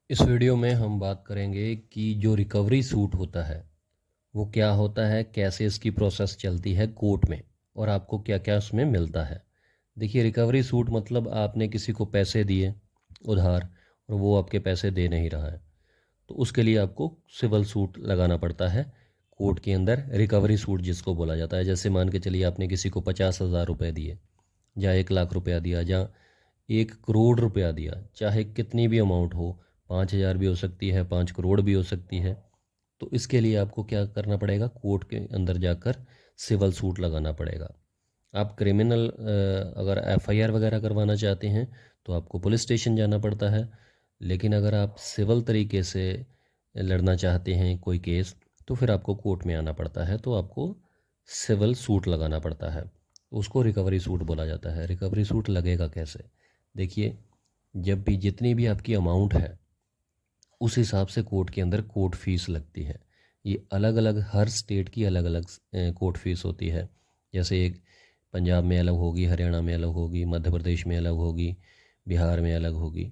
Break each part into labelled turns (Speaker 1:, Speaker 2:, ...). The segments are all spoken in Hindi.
Speaker 1: इस वीडियो में हम बात करेंगे कि जो रिकवरी सूट होता है वो क्या होता है, कैसे इसकी प्रोसेस चलती है कोर्ट में और आपको क्या क्या उसमें मिलता है। देखिए, रिकवरी सूट मतलब आपने किसी को पैसे दिए उधार और वो आपके पैसे दे नहीं रहा है, तो उसके लिए आपको सिविल सूट लगाना पड़ता है कोर्ट के अंदर। रिकवरी सूट जिसको बोला जाता है, जैसे मान के चलिए आपने किसी को 50,000 रुपये दिए या 1 लाख रुपया दिया या 1 करोड़ रुपया दिया, चाहे कितनी भी अमाउंट हो, 5,000 भी हो सकती है, 5 करोड़ भी हो सकती है। तो इसके लिए आपको क्या करना पड़ेगा, कोर्ट के अंदर जाकर सिविल सूट लगाना पड़ेगा। आप क्रिमिनल अगर एफआईआर वगैरह करवाना चाहते हैं तो आपको पुलिस स्टेशन जाना पड़ता है। लेकिन अगर आप सिविल तरीके से लड़ना चाहते हैं कोई केस, तो फिर आपको कोर्ट में आना पड़ता है, तो आपको सिविल सूट लगाना पड़ता है। उसको रिकवरी सूट बोला जाता है। रिकवरी सूट लगेगा कैसे? देखिए, जब भी जितनी भी आपकी अमाउंट है उस हिसाब से कोर्ट के अंदर कोर्ट फीस लगती है। ये अलग अलग, हर स्टेट की अलग अलग कोर्ट फीस होती है। जैसे एक पंजाब में अलग होगी, हरियाणा में अलग होगी, मध्य प्रदेश में अलग होगी, बिहार में अलग होगी।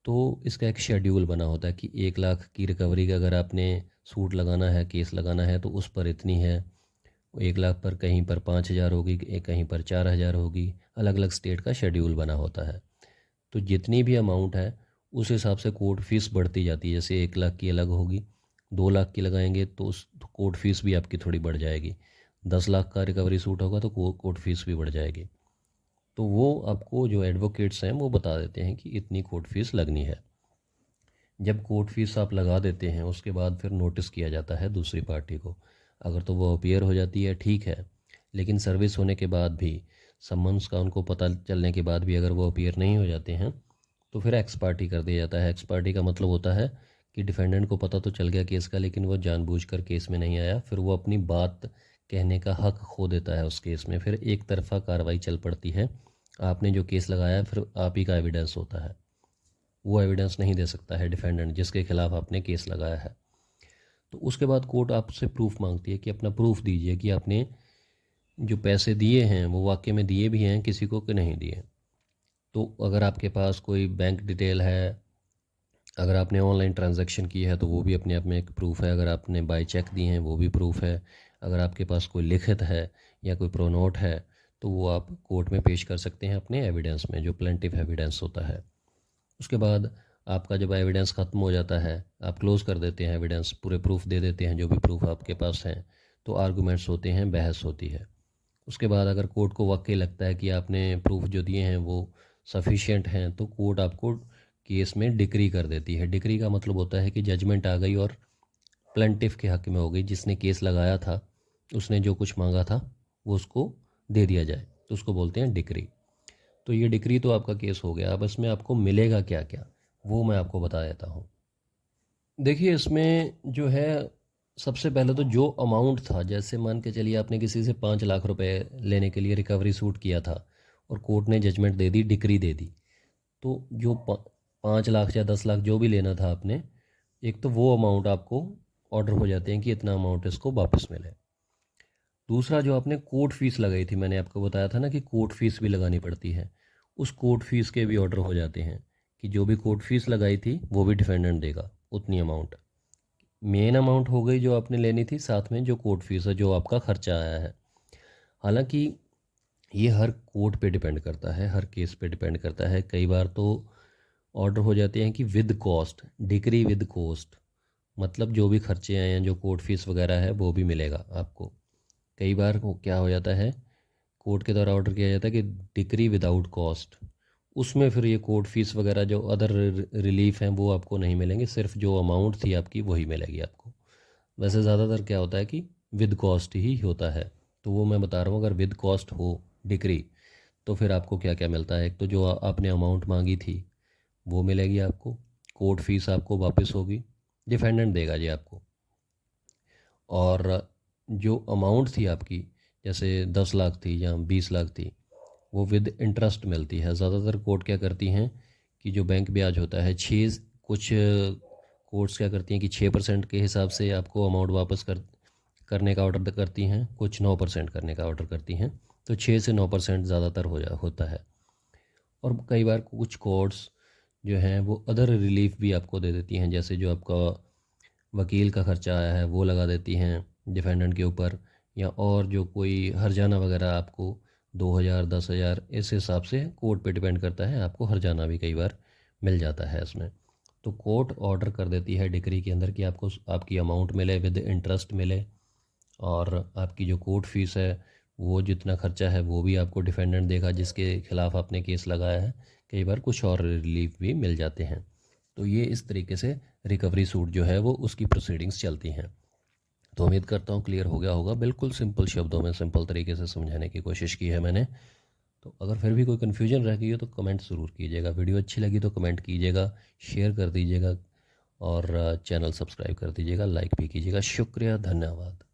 Speaker 1: तो इसका एक शेड्यूल बना होता है कि 1 लाख की रिकवरी का अगर आपने सूट लगाना है, केस लगाना है, तो उस पर इतनी है। 1 लाख पर कहीं पर 5,000 होगी, कहीं पर 4,000 होगी। अलग अलग स्टेट का शेड्यूल बना होता है। तो जितनी भी अमाउंट है उस हिसाब से कोर्ट फीस बढ़ती जाती है। जैसे 1 लाख की अलग होगी, 2 लाख की लगाएंगे तो उस कोर्ट फीस भी आपकी थोड़ी बढ़ जाएगी। 10 लाख का रिकवरी सूट होगा तो कोर्ट फीस भी बढ़ जाएगी। तो वो आपको जो एडवोकेट्स हैं वो बता देते हैं कि इतनी कोर्ट फीस लगनी है। जब कोर्ट फीस आप लगा देते हैं उसके बाद फिर नोटिस किया जाता है दूसरी पार्टी को। अगर तो वो अपीयर हो जाती है, ठीक है। लेकिन सर्विस होने के बाद भी, समन्स का उनको पता चलने के बाद भी अगर वो अपीयर नहीं हो जाते हैं तो फिर एक्स पार्टी कर दिया जाता है। एक्स पार्टी का मतलब होता है कि डिफेंडेंट को पता तो चल गया केस का, लेकिन वो जानबूझकर केस में नहीं आया, फिर वो अपनी बात कहने का हक खो देता है उस केस में। फिर एक तरफा कार्रवाई चल पड़ती है। आपने जो केस लगाया फिर आप ही का एविडेंस होता है, वो एविडेंस नहीं दे सकता है डिफेंडेंट जिसके खिलाफ आपने केस लगाया है। तो उसके बाद कोर्ट आपसे प्रूफ मांगती है कि अपना प्रूफ दीजिए कि आपने जो पैसे दिए हैं वो वाकई में दिए भी हैं किसी को कि नहीं दिए। तो अगर आपके पास कोई बैंक डिटेल है, अगर आपने ऑनलाइन ट्रांजैक्शन की है तो वो भी अपने आप में एक प्रूफ है। अगर आपने बाय चेक दिए हैं वो भी प्रूफ है। अगर आपके पास कोई लिखित है या कोई प्रोनोट है तो वो आप कोर्ट में पेश कर सकते हैं अपने एविडेंस में, जो प्लेंटिव एविडेंस होता है। उसके बाद आपका जब एविडेंस ख़त्म हो जाता है, आप क्लोज़ कर देते हैं एविडेंस, पूरे प्रूफ दे देते हैं जो भी प्रूफ आपके पास हैं, तो आर्गूमेंट्स होते हैं, बहस होती है। उसके बाद अगर कोर्ट को वाकई लगता है कि आपने प्रूफ जो दिए हैं वो सफिशिएंट हैं, तो कोर्ट आपको केस में डिक्री कर देती है। डिक्री का मतलब होता है कि जजमेंट आ गई और प्लेंटिफ के हक में हो गई। जिसने केस लगाया था उसने जो कुछ मांगा था वो उसको दे दिया जाए, तो उसको बोलते हैं डिक्री। तो ये डिक्री तो आपका केस हो गया। अब इसमें आपको मिलेगा क्या क्या, वो मैं आपको बता देता हूँ। देखिए, इसमें जो है, सबसे पहले तो जो अमाउंट था, जैसे मान के चलिए आपने किसी से 5 लाख रुपए लेने के लिए रिकवरी सूट किया था और कोर्ट ने जजमेंट दे दी, डिक्री दे दी। तो जो 5 लाख या 10 लाख जो भी लेना था आपने, एक तो वो अमाउंट आपको ऑर्डर हो जाते हैं कि इतना अमाउंट इसको वापस मिले। दूसरा, जो आपने कोर्ट फीस लगाई थी, मैंने आपको बताया था ना कि कोर्ट फीस भी लगानी पड़ती है, उस कोर्ट फीस के भी ऑर्डर हो जाते हैं कि जो भी कोर्ट फीस लगाई थी वो भी डिफेंडेंट देगा उतनी अमाउंट। मेन अमाउंट हो गई जो आपने लेनी थी, साथ में जो कोर्ट फीस है, जो आपका खर्चा आया है। हालांकि ये हर कोर्ट पे डिपेंड करता है, हर केस पे डिपेंड करता है। कई बार तो ऑर्डर हो जाते हैं कि with cost, decree with cost, मतलब जो भी खर्चे आए हैं, जो कोर्ट फीस वगैरह है वो भी मिलेगा आपको। कई बार क्या हो जाता है, कोर्ट के द्वारा ऑर्डर किया जाता है कि डिक्री विदाउट कॉस्ट, उसमें फिर ये कोर्ट फीस वगैरह जो अदर रिलीफ हैं वो आपको नहीं मिलेंगे, सिर्फ जो अमाउंट थी आपकी वही मिलेगी आपको। वैसे ज़्यादातर क्या होता है कि विद कॉस्ट ही होता है, तो वो मैं बता रहा हूँ। अगर विद कॉस्ट हो डिक्री, तो फिर आपको क्या क्या मिलता है। एक तो जो आपने अमाउंट मांगी थी वो मिलेगी आपको, कोर्ट फीस आपको वापस होगी, डिफेंडेंट देगा जी आपको। और जो अमाउंट थी आपकी, जैसे 10 लाख थी या 20 लाख थी, वो विद इंटरेस्ट मिलती है। ज़्यादातर कोर्ट क्या करती हैं कि जो बैंक ब्याज होता है, कुछ कोर्ट्स क्या करती हैं कि 6% के हिसाब से आपको अमाउंट वापस करने का ऑर्डर करती हैं, कुछ 9% करने का ऑर्डर करती हैं। तो 6 से 9% ज़्यादातर होता है। और कई बार कुछ कोर्ट्स जो हैं वो अदर रिलीफ भी आपको दे देती हैं, जैसे जो आपका वकील का खर्चा आया है वो लगा देती हैं डिफेंडेंट के ऊपर, या और जो कोई हर्जाना वगैरह आपको 2,000 10,000 इस हिसाब से कोर्ट पे डिपेंड करता है, आपको हर्जाना भी कई बार मिल जाता है इसमें। तो कोर्ट ऑर्डर कर देती है डिक्री के अंदर कि आपको आपकी अमाउंट मिले, विद इंटरेस्ट मिले, और आपकी जो कोर्ट फीस है वो जितना खर्चा है वो भी आपको डिफेंडेंट देगा जिसके खिलाफ़ आपने केस लगाया है। कई बार कुछ और रिलीफ भी मिल जाते हैं। तो ये इस तरीके से रिकवरी सूट जो है वो उसकी प्रोसीडिंग्स चलती हैं। तो उम्मीद करता हूँ क्लियर हो गया होगा। बिल्कुल सिंपल शब्दों में सिंपल तरीके से समझाने की कोशिश की है मैंने। तो अगर फिर भी कोई कन्फ्यूजन रह गई हो तो कमेंट ज़रूर कीजिएगा। वीडियो अच्छी लगी तो कमेंट कीजिएगा, शेयर कर दीजिएगा, और चैनल सब्सक्राइब कर दीजिएगा, लाइक भी कीजिएगा। शुक्रिया, धन्यवाद।